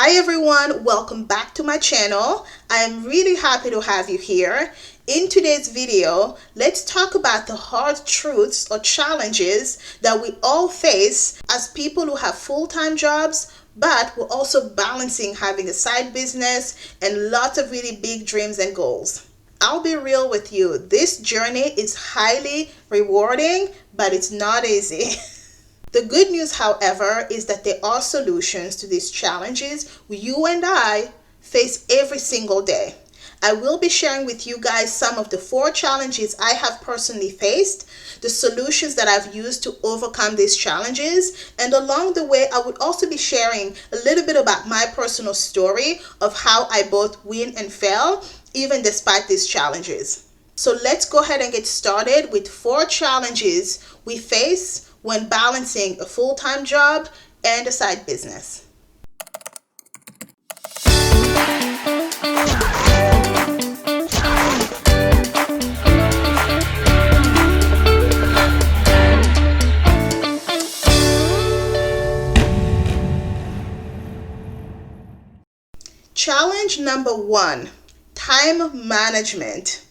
Hi everyone, welcome back to my channel. I am really happy to have you here. In today's video, let's talk about the hard truths or challenges that we all face as people who have full-time jobs, but we're also balancing having a side business and lots of really big dreams and goals. I'll be real with you, this journey is highly rewarding, but it's not easy. The good news, however, is that there are solutions to these challenges you and I face every single day. I will be sharing with you guys some of the 4 challenges I have personally faced, the solutions that I've used to overcome these challenges, and along the way, I would also be sharing a little bit about my personal story of how I both win and fail, even despite these challenges. So let's go ahead and get started with 4 challenges we face when balancing a full-time job and a side business. Challenge number 1, time management.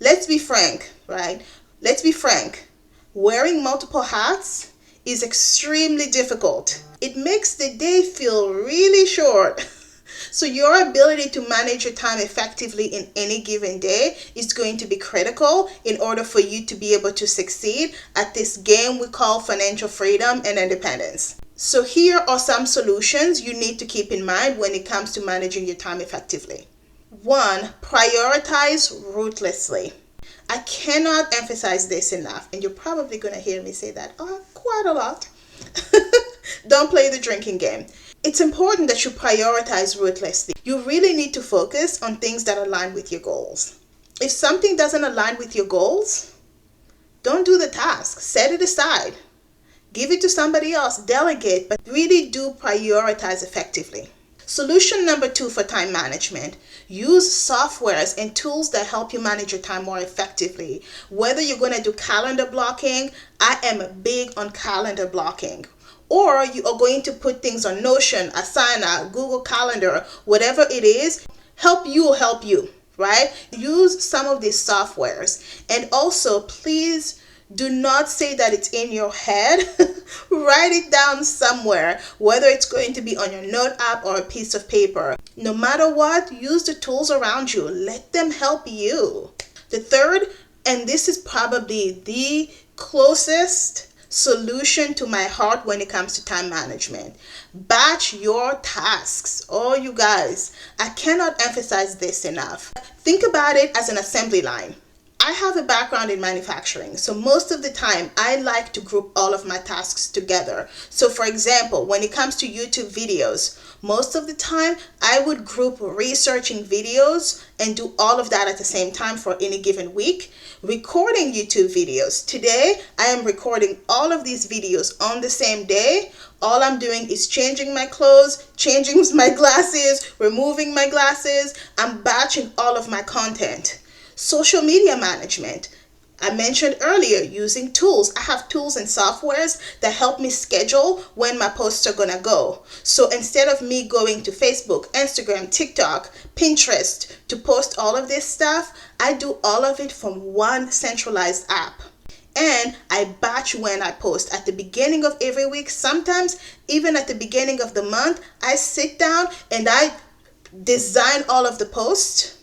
Let's be frank, right? Let's be frank. Wearing multiple hats is extremely difficult. It makes the day feel really short. So your ability to manage your time effectively in any given day is going to be critical in order for you to be able to succeed at this game we call financial freedom and independence. So here are some solutions you need to keep in mind when it comes to managing your time effectively. 1, prioritize ruthlessly. I cannot emphasize this enough, and you're probably going to hear me say that quite a lot. Don't play the drinking game. It's important that you prioritize ruthlessly. You really need to focus on things that align with your goals. If something doesn't align with your goals, don't do the task. Set it aside. Give it to somebody else. Delegate, but really do prioritize effectively. Solution number 2 for time management. Use softwares and tools that help you manage your time more effectively. Whether you're going to do calendar blocking, I am big on calendar blocking. Or you are going to put things on Notion, Asana, Google Calendar, whatever it is, help you, right? Use some of these softwares. And also, please do not say that it's in your head. Write it down somewhere, whether it's going to be on your note app or a piece of paper. No matter what, use the tools around you. Let them help you. The third, and this is probably the closest solution to my heart when it comes to time management. Batch your tasks. Oh, you guys, I cannot emphasize this enough. Think about it as an assembly line. I have a background in manufacturing, so most of the time I like to group all of my tasks together. So for example, when it comes to YouTube videos, most of the time I would group researching videos and do all of that at the same time for any given week. Recording YouTube videos. Today, I am recording all of these videos on the same day. All I'm doing is changing my clothes, changing my glasses, removing my glasses. I'm batching all of my content. Social media management. I mentioned earlier using tools. I have tools and softwares that help me schedule when my posts are gonna go. So instead of me going to Facebook, Instagram, TikTok, Pinterest to post all of this stuff, I do all of it from one centralized app. And I batch when I post at the beginning of every week. Sometimes even at the beginning of the month, I sit down and I design all of the posts.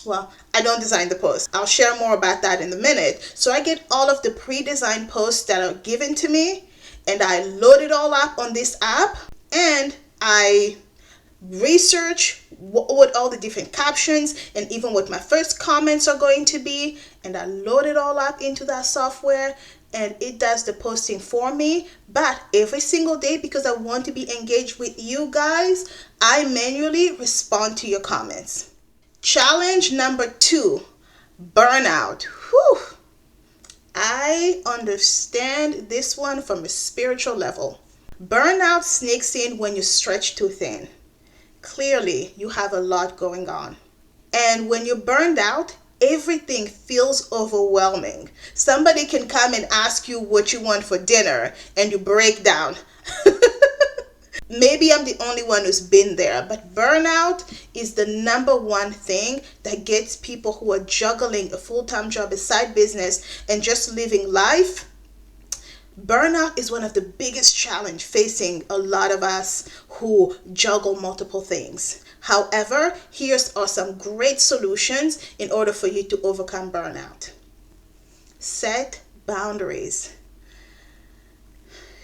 Well, I don't design the post. I'll share more about that in a minute. So I get all of the pre-designed posts that are given to me and I load it all up on this app and I research what all the different captions and even what my first comments are going to be, and I load it all up into that software and it does the posting for me. But every single day, because I want to be engaged with you guys, I manually respond to your comments. Challenge number 2, burnout. Whew. I understand this one from a spiritual level. Burnout sneaks in when you stretch too thin. Clearly, you have a lot going on. And when you're burned out, everything feels overwhelming. Somebody can come and ask you what you want for dinner and you break down. maybe I'm the only one who's been there, but burnout is the number one thing that gets people who are juggling a full-time job, a side business, and just living life. Burnout is one of the biggest challenge facing a lot of us who juggle multiple things. However, here's are some great solutions in order for you to overcome burnout. Set boundaries.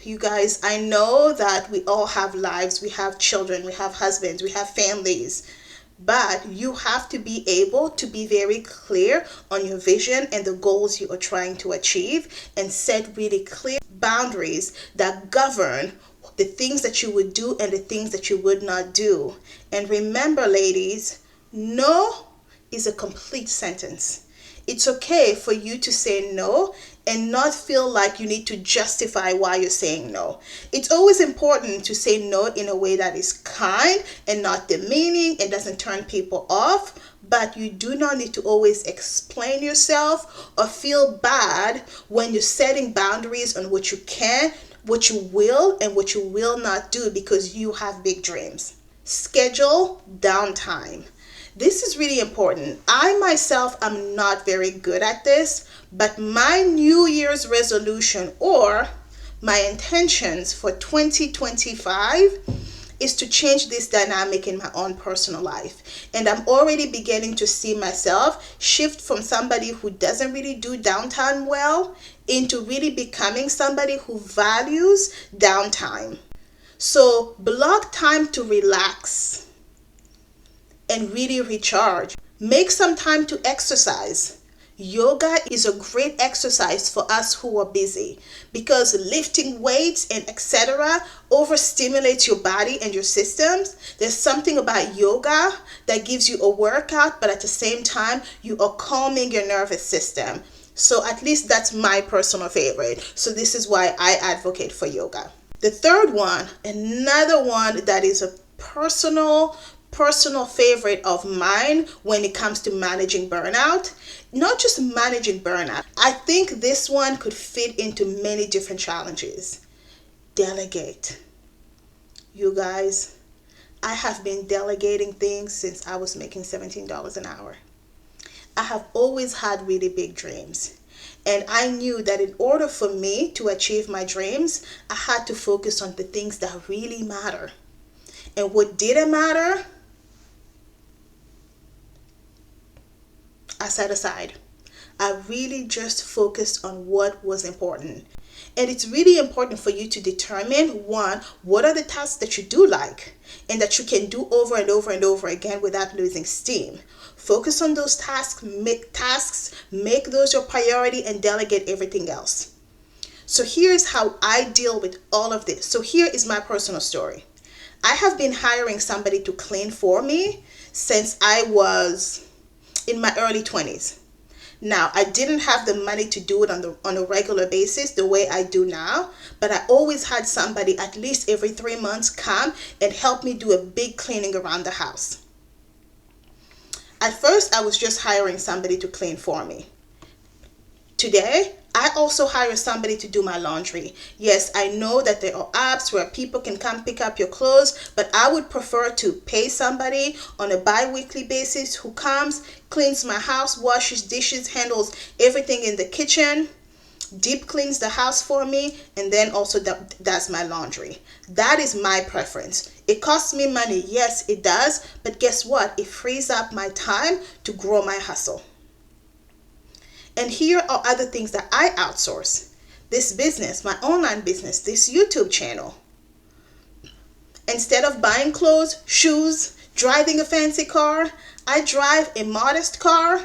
You guys, I know that we all have lives, we have children, we have husbands, we have families, but you have to be able to be very clear on your vision and the goals you are trying to achieve, and set really clear boundaries that govern the things that you would do and the things that you would not do. And remember, ladies, no is a complete sentence. It's okay for you to say no and not feel like you need to justify why you're saying no. It's always important to say no in a way that is kind and not demeaning and doesn't turn people off, but you do not need to always explain yourself or feel bad when you're setting boundaries on what you can, what you will, and what you will not do, because you have big dreams. Schedule downtime. This is really important. I myself am not very good at this, but my New Year's resolution or my intentions for 2025 is to change this dynamic in my own personal life. And I'm already beginning to see myself shift from somebody who doesn't really do downtime well into really becoming somebody who values downtime. So block time to relax and really recharge. Make some time to exercise. Yoga is a great exercise for us who are busy, because lifting weights and etc. overstimulates your body and your systems. There's something about yoga that gives you a workout, but at the same time you are calming your nervous system. So at least that's my personal favorite. So this is why I advocate for yoga. The third one, another one that is a personal favorite of mine when it comes to managing burnout. Not just managing burnout. I think this one could fit into many different challenges. Delegate. You guys, I have been delegating things since I was making $17 an hour. I have always had really big dreams. And I knew that in order for me to achieve my dreams, I had to focus on the things that really matter. And what didn't matter, I set aside. I really just focused on what was important. And it's really important for you to determine, one, what are the tasks that you do like and that you can do over and over and over again without losing steam. Focus on those tasks, make those your priority, and delegate everything else. So here's how I deal with all of this. So here is my personal story. I have been hiring somebody to clean for me since I was in my early 20s. Now, I didn't have the money to do it on a regular basis the way I do now, but I always had somebody at least every 3 months come and help me do a big cleaning around the house. At first, I was just hiring somebody to clean for me. Today, I also hire somebody to do my laundry. Yes, I know that there are apps where people can come pick up your clothes, but I would prefer to pay somebody on a bi-weekly basis who comes, cleans my house, washes dishes, handles everything in the kitchen, deep cleans the house for me, and then also does my laundry. That is my preference. It costs me money, yes it does, but guess what? It frees up my time to grow my hustle. And here are other things that I outsource. This business, my online business, this YouTube channel. Instead of buying clothes, shoes, driving a fancy car, I drive a modest car.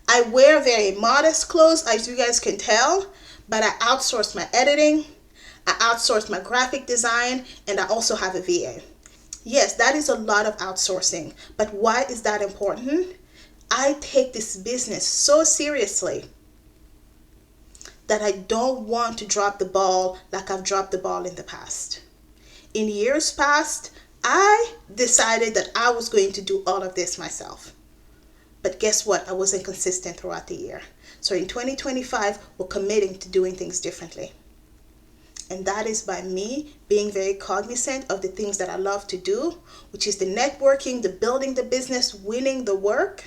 I wear very modest clothes, as you guys can tell, but I outsource my editing, I outsource my graphic design, and I also have a VA. Yes, that is a lot of outsourcing, but why is that important? I take this business so seriously that I don't want to drop the ball like I've dropped the ball in the past. In years past, I decided that I was going to do all of this myself. But guess what? I wasn't consistent throughout the year. So in 2025, we're committing to doing things differently. And that is by me being very cognizant of the things that I love to do, which is the networking, the building the business, winning the work,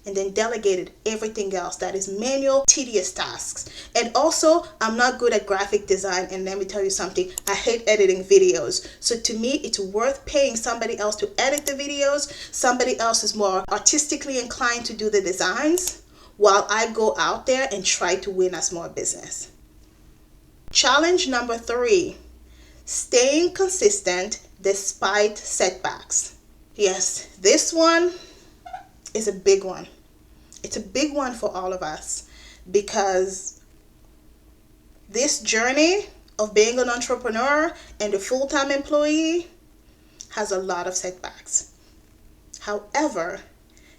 and then delegated everything else that is manual, tedious tasks. And also, I'm not good at graphic design, and let me tell you something, I hate editing videos. So to me, it's worth paying somebody else to edit the videos. Somebody else is more artistically inclined to do the designs, while I go out there and try to win us more business. Challenge number 3, staying consistent despite setbacks. Yes, this one is a big one. It's a big one for all of us, because this journey of being an entrepreneur and a full-time employee has a lot of setbacks. However,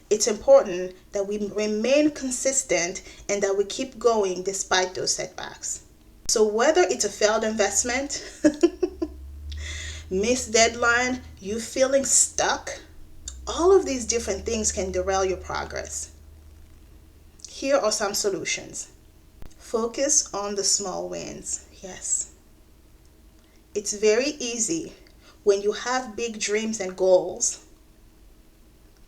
it's important that we remain consistent and that we keep going despite those setbacks. So whether it's a failed investment, missed deadline, you feeling stuck, all of these different things can derail your progress. Here are some solutions. Focus on the small wins. Yes. It's very easy when you have big dreams and goals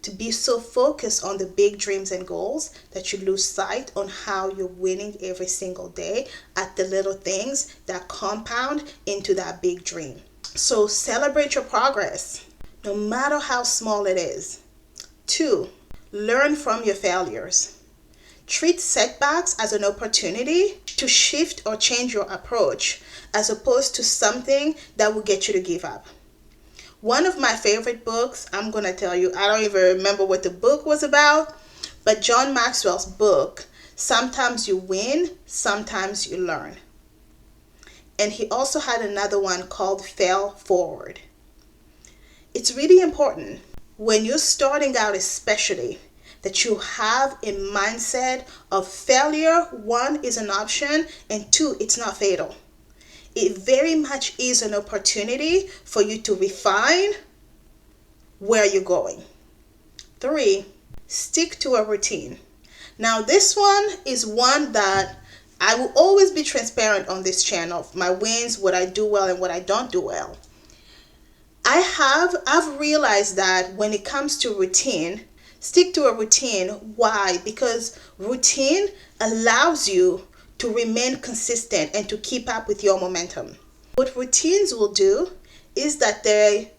to be so focused on the big dreams and goals that you lose sight on how you're winning every single day at the little things that compound into that big dream. So celebrate your progress, no matter how small it is. 2, learn from your failures. Treat setbacks as an opportunity to shift or change your approach, as opposed to something that will get you to give up. One of my favorite books, I'm going to tell you, I don't even remember what the book was about, but John Maxwell's book, Sometimes You Win, Sometimes You Learn. And he also had another one called Fail Forward. It's really important when you're starting out, especially, that you have a mindset of failure. 1 is an option, and 2, it's not fatal. It very much is an opportunity for you to refine where you're going. 3, stick to a routine. Now, this one is one that I will always be transparent on this channel. My wins, what I do well and what I don't do well. I've realized that when it comes to routine, stick to a routine. Why? Because routine allows you to remain consistent and to keep up with your momentum. What routines will do is that they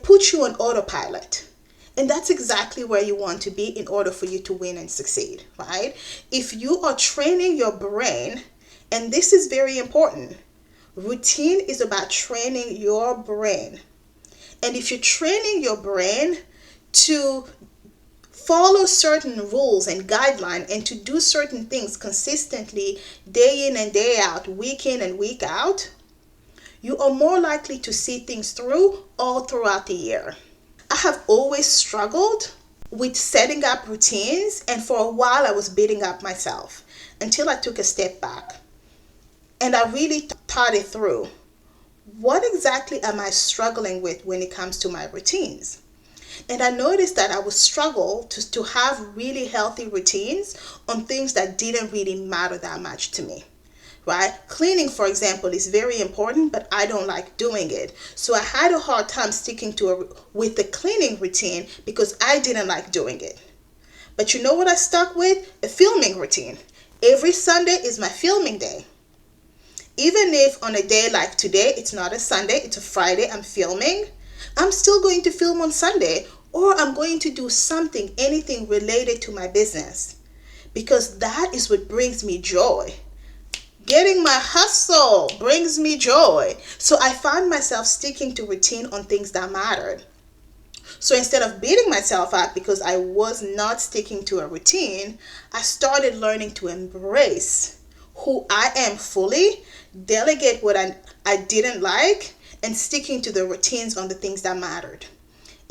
put you on autopilot. And that's exactly where you want to be in order for you to win and succeed, right? If you are training your brain, and this is very important, routine is about training your brain. And if you're training your brain to follow certain rules and guidelines and to do certain things consistently, day in and day out, week in and week out, you are more likely to see things through all throughout the year. I have always struggled with setting up routines, and for a while I was beating up myself until I took a step back and I really thought it through. What exactly am I struggling with when it comes to my routines? And I noticed that I would struggle to have really healthy routines on things that didn't really matter that much to me, right? Cleaning, for example, is very important, but I don't like doing it. So I had a hard time sticking with the cleaning routine because I didn't like doing it. But you know what I stuck with? A filming routine. Every Sunday is my filming day. Even if on a day like today, it's not a Sunday, it's a Friday, I'm filming, I'm still going to film on Sunday, or I'm going to do something, anything related to my business, because that is what brings me joy. Getting my hustle brings me joy. So I found myself sticking to routine on things that mattered. So instead of beating myself up because I was not sticking to a routine, I started learning to embrace who I am fully, delegate what I didn't like, and sticking to the routines on the things that mattered.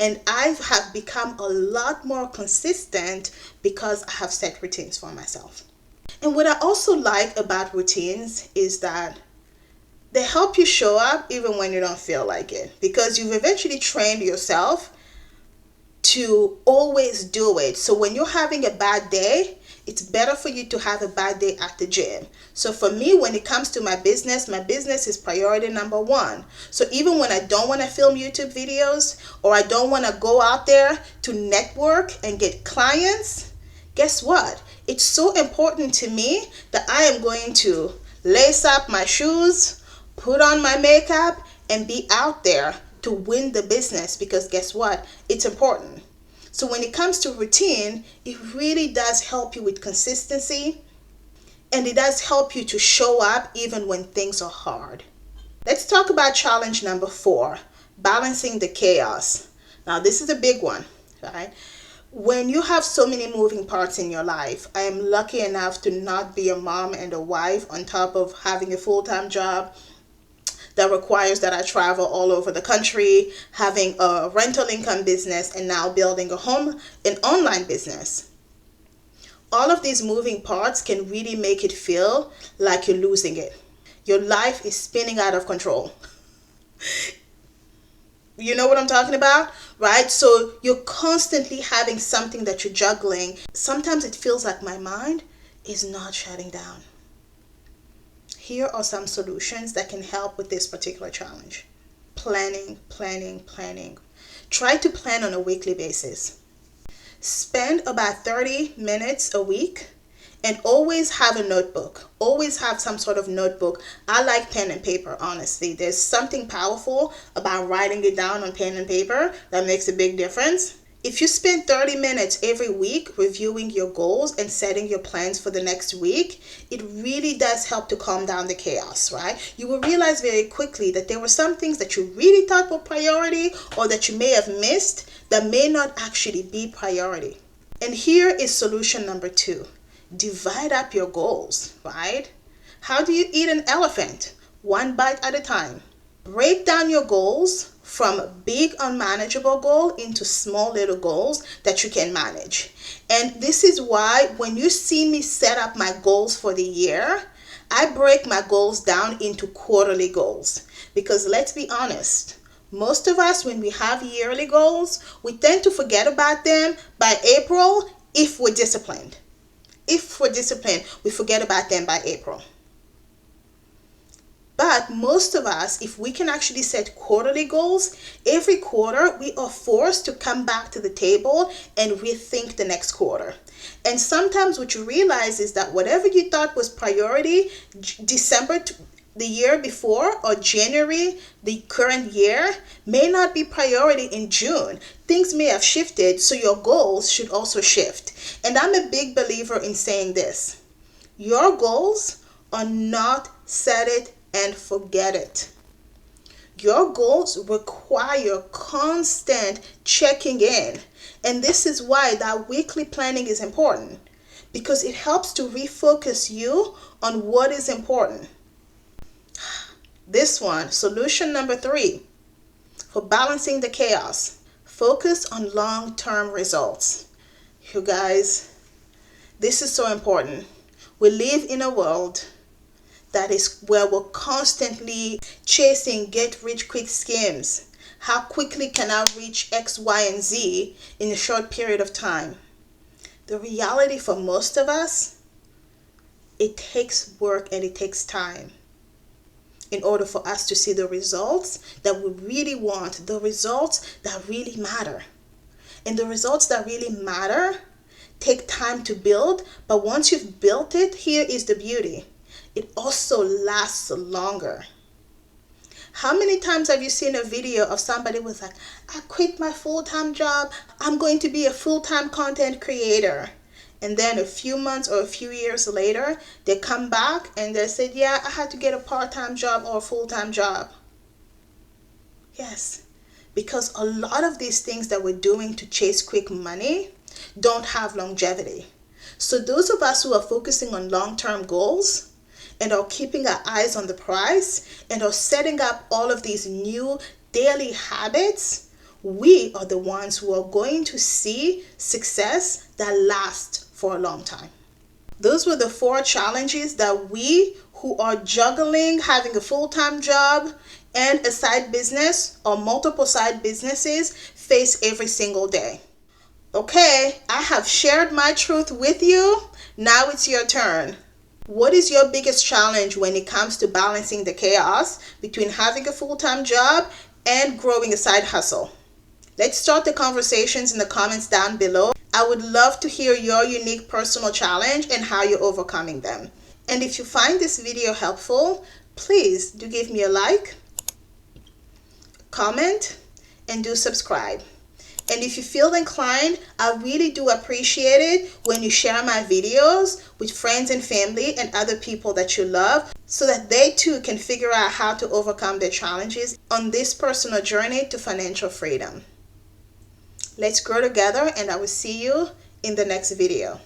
And I have become a lot more consistent because I have set routines for myself. And what I also like about routines is that they help you show up even when you don't feel like it, because you've eventually trained yourself to always do it. So when you're having a bad day, It's better for you to have a bad day at the gym. So for me, when it comes to my business is priority number one. So even when I don't want to film YouTube videos or I don't want to go out there to network and get clients, guess what? It's so important to me that I am going to lace up my shoes, put on my makeup, and be out there to win the business, because guess what? It's important. So when it comes to routine, it really does help you with consistency, and it does help you to show up even when things are hard. Let's talk about challenge number 4, balancing the chaos. Now this is a big one, right? When you have so many moving parts in your life, I am lucky enough to not be a mom and a wife on top of having a full-time job that requires that I travel all over the country, having a rental income business, and now building an online business. All of these moving parts can really make it feel like you're losing it. Your life is spinning out of control. You know what I'm talking about, right? So you're constantly having something that you're juggling. Sometimes it feels like my mind is not shutting down. Here are some solutions that can help with this particular challenge. Planning. Try to plan on a weekly basis. Spend about 30 minutes a week and always have a notebook. Always have some sort of notebook. I like pen and paper, honestly. There's something powerful about writing it down on pen and paper that makes a big difference. If you spend 30 minutes every week reviewing your goals and setting your plans for the next week, it really does help to calm down the chaos, right? You will realize very quickly that there were some things that you really thought were priority or that you may have missed that may not actually be priority. And here is solution number 2. Divide up your goals, right? How do you eat an elephant? One bite at a time. Break down your goals from big unmanageable goal into small little goals that you can manage. And this is why when you see me set up my goals for the year, I break my goals down into quarterly goals. Because let's be honest, most of us, when we have yearly goals, we tend to forget about them by April if we're disciplined. If we're disciplined, we forget about them by April. But most of us, if we can actually set quarterly goals, every quarter we are forced to come back to the table and rethink the next quarter. And sometimes what you realize is that whatever you thought was priority December the year before or January the current year may not be priority in June. Things may have shifted, so your goals should also shift. And I'm a big believer in saying this. Your goals are not set it and forget it. Your goals require constant checking in. And this is why that weekly planning is important, because it helps to refocus you on what is important. This one, solution number 3, for balancing the chaos. Focus on long-term results. You guys, this is so important. We live in a world that is where we're constantly chasing get-rich-quick schemes. How quickly can I reach X, Y, and Z in a short period of time? The reality for most of us, it takes work and it takes time in order for us to see the results that we really want, the results that really matter. And the results that really matter take time to build, but once you've built it, here is the beauty. It also lasts longer. How many times have you seen a video of somebody who was like, I quit my full-time job, I'm going to be a full-time content creator. And then a few months or a few years later, they come back and they said, yeah, I had to get a part-time job or a full-time job. Yes, because a lot of these things that we're doing to chase quick money don't have longevity. So those of us who are focusing on long-term goals and are keeping our eyes on the prize and are setting up all of these new daily habits, we are the ones who are going to see success that lasts for a long time. Those were the 4 challenges that we who are juggling having a full-time job and a side business or multiple side businesses face every single day. Okay, I have shared my truth with you. Now it's your turn. What is your biggest challenge when it comes to balancing the chaos between having a full-time job and growing a side hustle? Let's start the conversations in the comments down below. I would love to hear your unique personal challenge and how you're overcoming them. And if you find this video helpful, please do give me a like, comment, and do subscribe. And if you feel inclined, I really do appreciate it when you share my videos with friends and family and other people that you love so that they too can figure out how to overcome their challenges on this personal journey to financial freedom. Let's grow together, and I will see you in the next video.